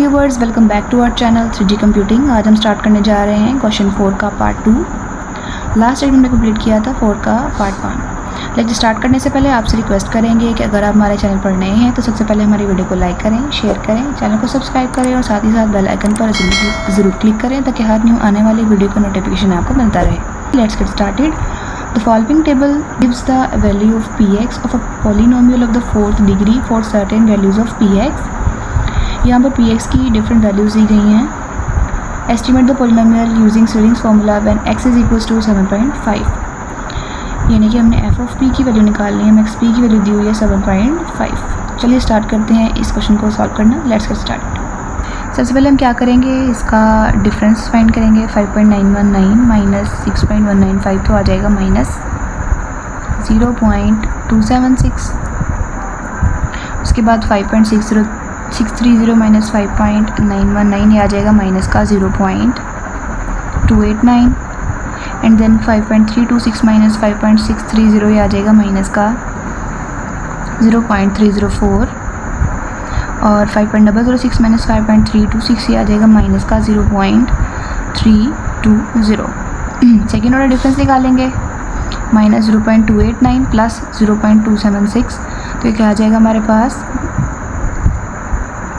Viewers, welcome back to our channel 3D computing. आज हम start करने जा रहे हैं क्वेश्चन 4 का पार्ट 2। लास्ट टाइम हमने कंप्लीट किया था 4 का पार्ट 1। लेकिन स्टार्ट करने से पहले आपसे रिक्वेस्ट करेंगे कि अगर आप हमारे चैनल पर नए हैं तो सबसे पहले हमारी वीडियो को लाइक करें, शेयर करें, चैनल को सब्सक्राइब करें और साथ ही साथ बेल आइकन पर ज़रूर क्लिक करें ताकि हर न्यू आने वाली वीडियो का नोटिफिकेशन आपको मिलता रहे। Let's get started. The following table gives the value of px of a polynomial of the fourth degree for certain values of px। यहाँ पर px की डिफरेंट वैल्यूज़ दी गई हैं। Estimate the polynomial using Stirling's formula when x is equals to 7.5। यानी कि हमने f of p की वैल्यू निकालनी है, हमें x p की वैल्यू दी हुई है 7.5। चलिए स्टार्ट करते हैं इस क्वेश्चन को सॉल्व करना। Let's get start. सबसे पहले हम क्या करेंगे, इसका डिफरेंस फाइंड करेंगे। 5.919 माइनस 6.195 तो आ जाएगा माइनस 0.276। उसके बाद 5.630 माइनस 5.919 ये आ जाएगा माइनस का 0.289। एंड देन 5.326 माइनस 5.630 ये आ जाएगा माइनस का 0.304। और 5.006 माइनस 5.326 ये आ जाएगा माइनस का 0.320। सेकेंड ऑर्डर डिफरेंस निकालेंगे। माइनस 0.289 प्लस 0.276 तो ये क्या आ जाएगा हमारे पास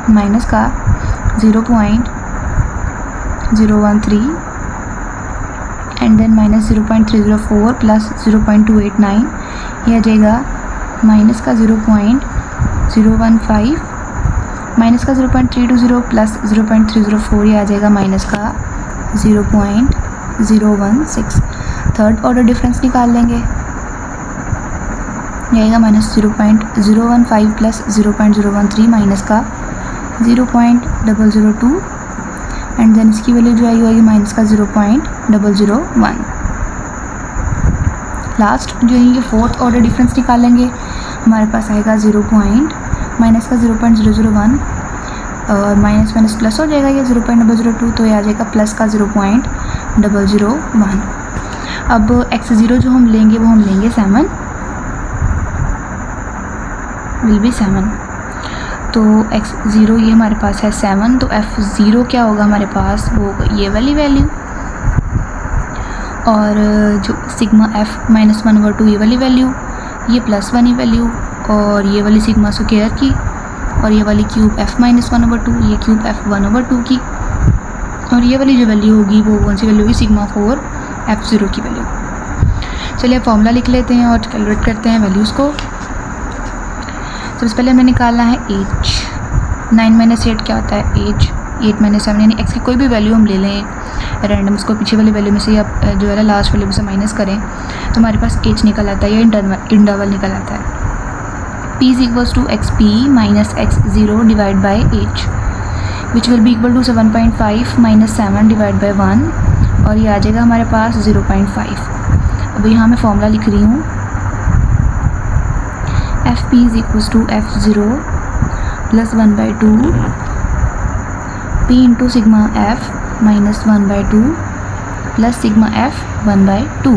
माइनस का 0.013। एंड देन माइनस 0.304 प्लस 0.289 ये आ जाएगा माइनस का 0.015। माइनस का 0.320 प्लस 0.304 ये आ जाएगा माइनस का 0.016। थर्ड ऑर्डर डिफरेंस निकाल लेंगे। ये आएगा माइनस 0.015 प्लस 0.013 माइनस का 0.002। एंड देन इसकी वैल्यू जो आई होगी माइनस का 0.001। लास्ट जो है ये फोर्थ ऑर्डर डिफरेंस निकालेंगे। हमारे पास आएगा माइनस का 0.001 और माइनस माइनस प्लस हो जाएगा ये 0.002 तो ये आ जाएगा प्लस का 0.001। अब x0 जो हम लेंगे वो हम लेंगे 7 विल बी 7। तो x0 ये हमारे पास है 7 तो f0 क्या होगा हमारे पास, वो ये वाली वैल्यू। और जो सिग्मा f-1/2 ये वाली वैल्यू, ये +1 ही वैल्यू। और ये वाली सिग्मा स्क्वायर की और ये वाली क्यूब f-1/2, ये क्यूब f1/2 की। और ये वाली जो वैल्यू होगी वो कौन सी वैल्यू होगी, सिग्मा 4 f0 की वैल्यू। चलिए अब फॉर्मूला लिख लेते हैं और कैलकुलेट करते हैं वैल्यूज़ को। सबसे पहले हमें निकालना है h। 9 - 8 क्या होता है h। 8 - 7 यानी x की कोई भी वैल्यू हम ले लें रैंडम, उसको पीछे वाली वैल्यू में से या जो है लास्ट वैल्यू में से माइनस करें तो हमारे पास h निकल आता है या इंटरवल निकल आता है। p is equals to xp minus x0 divided by h which will be equal to 7.5 minus 7 divided by 1 और ये आ जाएगा हमारे पास 0.5। अब यहाँ मैं फॉर्मूला लिख रही हूँ। fp is equals to f0 plus 1/2 p into sigma f minus 1/2 plus sigma f 1/2।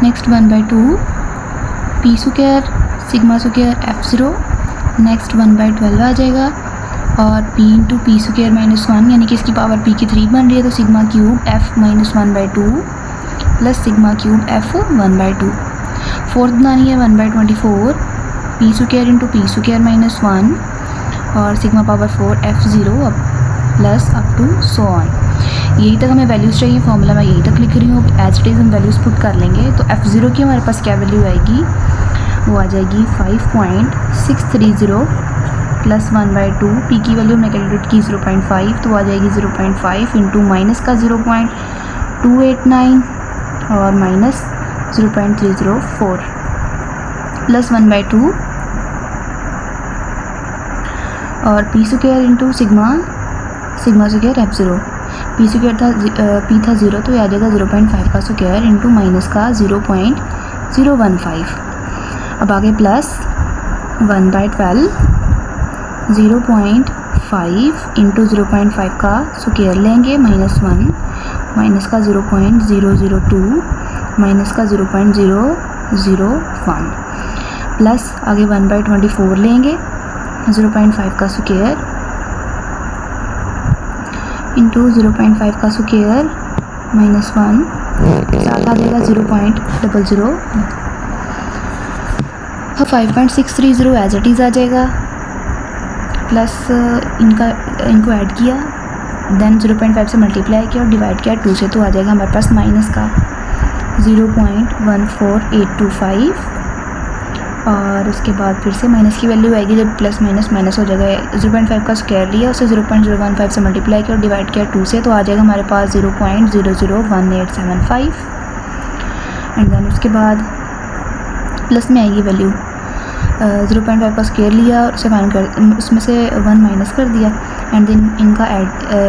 Next 1/2 p square sigma square f0। Next 1/12 आ जाएगा और p इंटू पी स्क्वायर -1 यानी कि इसकी पावर p की 3 बन रही है तो sigma cube f -1/2 plus sigma cube f 1/2। Fourth बनानी है 1/24 p square into p square -1 और sigma power 4 f0 plus up to so on. यही तक हमें वैल्यूज़ चाहिए, फॉर्मूला मैं यही तक लिख रही हूँ। एज इट इज़ हम वैल्यूज़ पुट कर लेंगे। तो f0 की हमारे पास क्या वैल्यू आएगी, वो आ जाएगी 5.630 प्लस 1/2। p की वैल्यू हमने कैलकुलेट की 0.5 तो आ जाएगी 0.5 इंटू माइनस का 0.289 और माइनस 0.304 प्लस 1/2 और p square into sigma square f0। p square था p था 0 तो ये आ जाएगा 0.5 का स्क्वायर इंटू माइनस का 0.015। अब आगे प्लस 1/12 0.5 इंटू 0.5 का स्क्वायर लेंगे -1 माइनस का 0.002 माइनस का 0.001 प्लस आगे 1/24 लेंगे 0.5 का स्क्वायर इंटू 0.5 का स्क्वायर -1 साथ आ जाएगा 0.00। अब 5.630 एज इट इज़ आ जाएगा, प्लस इनको ऐड किया, देन 0.5 से मल्टीप्लाई किया और डिवाइड किया 2 से, तो आ जाएगा हमारे पास माइनस का 0.14825 और उसके बाद फिर से माइनस की वैल्यू आएगी जब प्लस माइनस माइनस हो जाएगा। 0.5 का स्क्वायर लिया, उसे 0.015 से मल्टीप्लाई किया और डिवाइड किया 2 से, तो आ जाएगा हमारे पास 0.001875 एंड देन उसके बाद प्लस में आएगी वैल्यू 0.5 का स्क्वायर लिया और उसे फाइंड कर उसमें से 1 माइनस कर दिया एंड देन इनका ऐड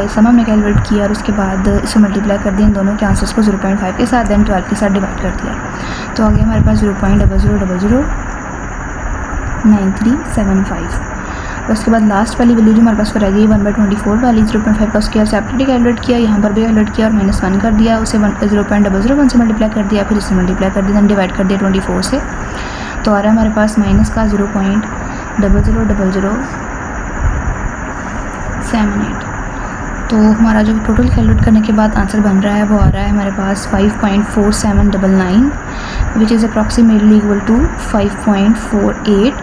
सम हमने कैलकुलेट किया और उसके बाद इसे मल्टीप्लाई कर दिया इन दोनों के आंसर्स को 0.5 के साथ, देन 12 के साथ डिवाइड कर दिया, तो आ गया हमारे पास 0.00009375। उसके बाद लास्ट वाली वैल्यू जो हमारे पास रह गई 1/24 वाली 0.5 का स्क्वायर सेपरेटली कैलकुलेट किया, यहाँ पर भी कैलकुलेट किया और -1 कर दिया, उसे 0.001 से मल्टीप्लाई कर दिया, फिर इसे मल्टीप्लाई कर दिया, डिवाइड कर दिया 24 से, तो आ रहा है हमारे पास माइनस का 0.000078। तो हमारा जो टोटल कैलकुलेट करने के बाद आंसर बन रहा है वो आ रहा है हमारे पास 5.4799 which is approximately equal to 5.48।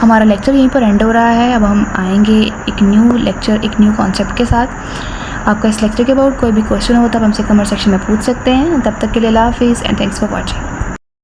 हमारा लेक्चर यहीं पर एंड हो रहा है। अब हम आएंगे एक न्यू लेक्चर, एक न्यू कॉन्सेप्ट के साथ। आपका इस लेक्चर के अबाउट कोई भी क्वेश्चन हो तो आप हमसे कमेंट सेक्शन में पूछ सकते हैं। तब तक के लिए अल्लाह हाफिज़ एंड थैंक्स फॉर वॉचिंग।